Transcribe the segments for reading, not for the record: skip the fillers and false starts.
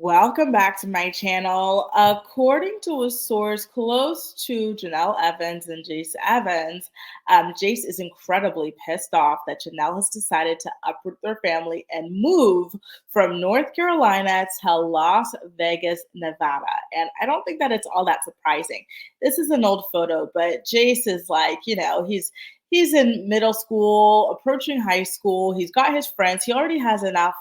Welcome back to my channel. According to a source close to Jenelle Evans and Jace Evans, Jace is incredibly pissed off that Jenelle has decided to uproot their family and move from North Carolina to Las Vegas, Nevada. And I don't think that it's all that surprising. This is an old photo, but Jace is like, he's in middle school, approaching high school. He's got his friends. He already has enough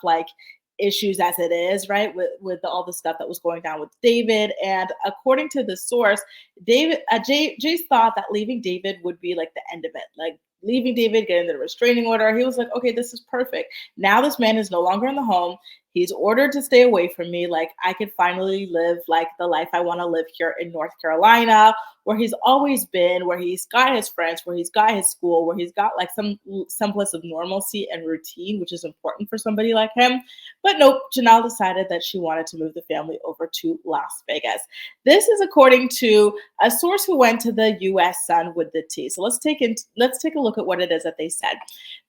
issues as it is, right? With all the stuff that was going down with David. And according to the source, Jace thought that leaving David would be like the end of it. Like leaving David, getting the restraining order. He was like, okay, this is perfect. Now this man is no longer in the home. He's ordered to stay away from me. Like I could finally live like the life I want to live here in North Carolina, where he's always been, where he's got his friends, where he's got his school, where he's got like some semblance of normalcy and routine, which is important for somebody like him. But nope, Jenelle decided that she wanted to move the family over to Las Vegas. This is according to a source who went to the U.S. Sun with the tea. So let's take a look at what it is that they said.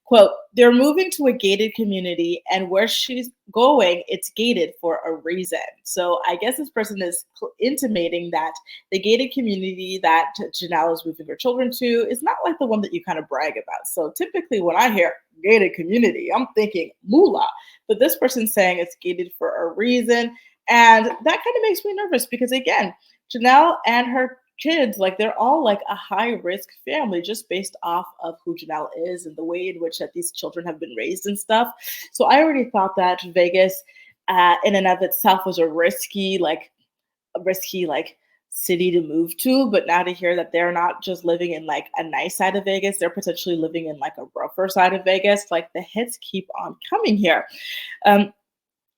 Quote, they're moving to a gated community, and where she's going, it's gated for a reason. So I guess this person is intimating that the gated community that Jenelle is moving her children to is not like the one that you kind of brag about. So typically when I hear gated community, I'm thinking moolah. But this person's saying it's gated for a reason. And that kind of makes me nervous because, again, Jenelle and her kids, like they're all like a high risk family just based off of who Jenelle is and the way in which that these children have been raised and stuff. So I already thought that Vegas in and of itself was a risky city to move to, but now to hear that they're not just living in like a nice side of Vegas, they're potentially living in like a rougher side of Vegas. Like the hits keep on coming here.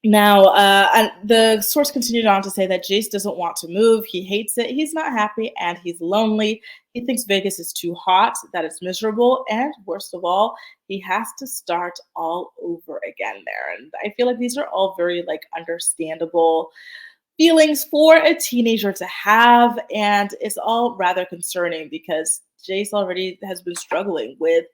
Now, and the source continued on to say that Jace doesn't want to move. He hates it. He's not happy and he's lonely. He thinks Vegas is too hot, that it's miserable. And worst of all, he has to start all over again there. And I feel like these are all very like understandable feelings for a teenager to have. And it's all rather concerning because Jace already has been struggling with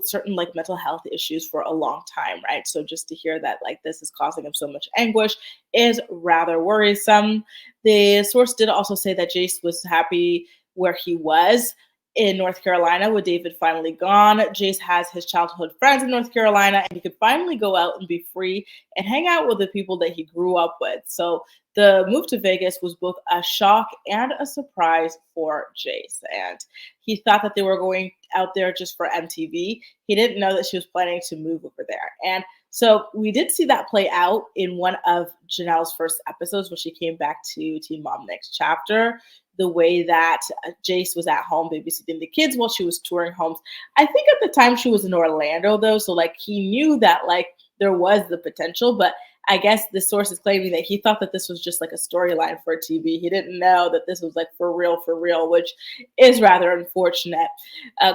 certain like mental health issues for a long time, right? So just to hear that like this is causing him so much anguish is rather worrisome. The source did also say that Jace was happy where he was in North Carolina with David finally gone. Jace has his childhood friends in North Carolina and he could finally go out and be free and hang out with the people that he grew up with. So the move to Vegas was both a shock and a surprise for Jace. And he thought that they were going out there just for MTV. He didn't know that she was planning to move over there. And so we did see that play out in one of Jenelle's first episodes when she came back to Teen Mom Next Chapter, the way that Jace was at home babysitting the kids while she was touring homes. I think at the time she was in Orlando though. So like he knew that like there was the potential, but I guess the source is claiming that he thought that this was just like a storyline for TV. He didn't know that this was like for real, which is rather unfortunate.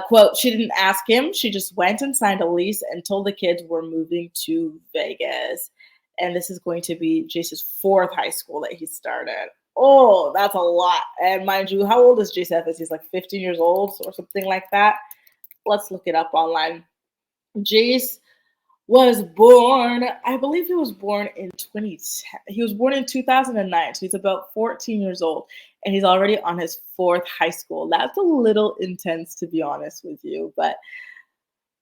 Quote, she didn't ask him. She just went and signed a lease and told the kids we're moving to Vegas. And this is going to be Jace's fourth high school that he started. Oh, that's a lot. And mind you, how old is Jace Evans? He's like 15 years old or something like that. Let's look it up online. Jace was born, I believe he was born in 2010. He was born in 2009. So he's about 14 years old and he's already on his fourth high school. That's a little intense, to be honest with you. But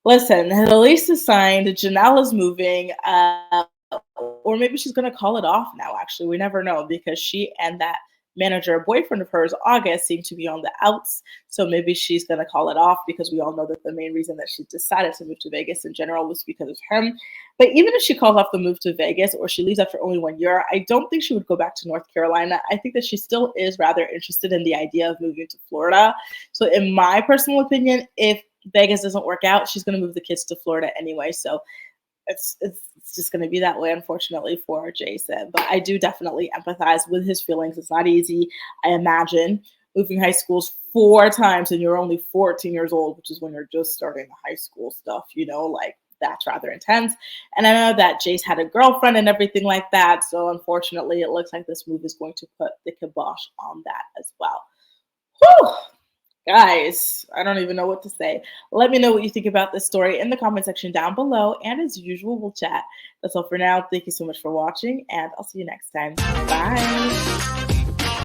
listen, the lease is signed. Jenelle is moving. Or maybe she's going to call it off now, actually. We never know because she and that manager boyfriend of hers, August, seem to be on the outs. So maybe she's going to call it off because we all know that the main reason that she decided to move to Vegas in general was because of him. But even if she calls off the move to Vegas or she leaves after only 1 year, I don't think she would go back to North Carolina. I think that she still is rather interested in the idea of moving to Florida. So in my personal opinion, if Vegas doesn't work out, she's going to move the kids to Florida anyway. So it's just going to be that way, unfortunately, for Jason. But I do definitely empathize with his feelings. It's not easy. I imagine moving high schools 4 times and you're only 14 years old, which is when you're just starting the high school stuff, like that's rather intense. And I know that Jace had a girlfriend and everything like that. So unfortunately, it looks like this move is going to put the kibosh on that as well. Whew. Guys, I don't even know what to say. Let me know what you think about this story in the comment section down below. And as usual, we'll chat. That's all for now. Thank you so much for watching, and I'll see you next time. Bye.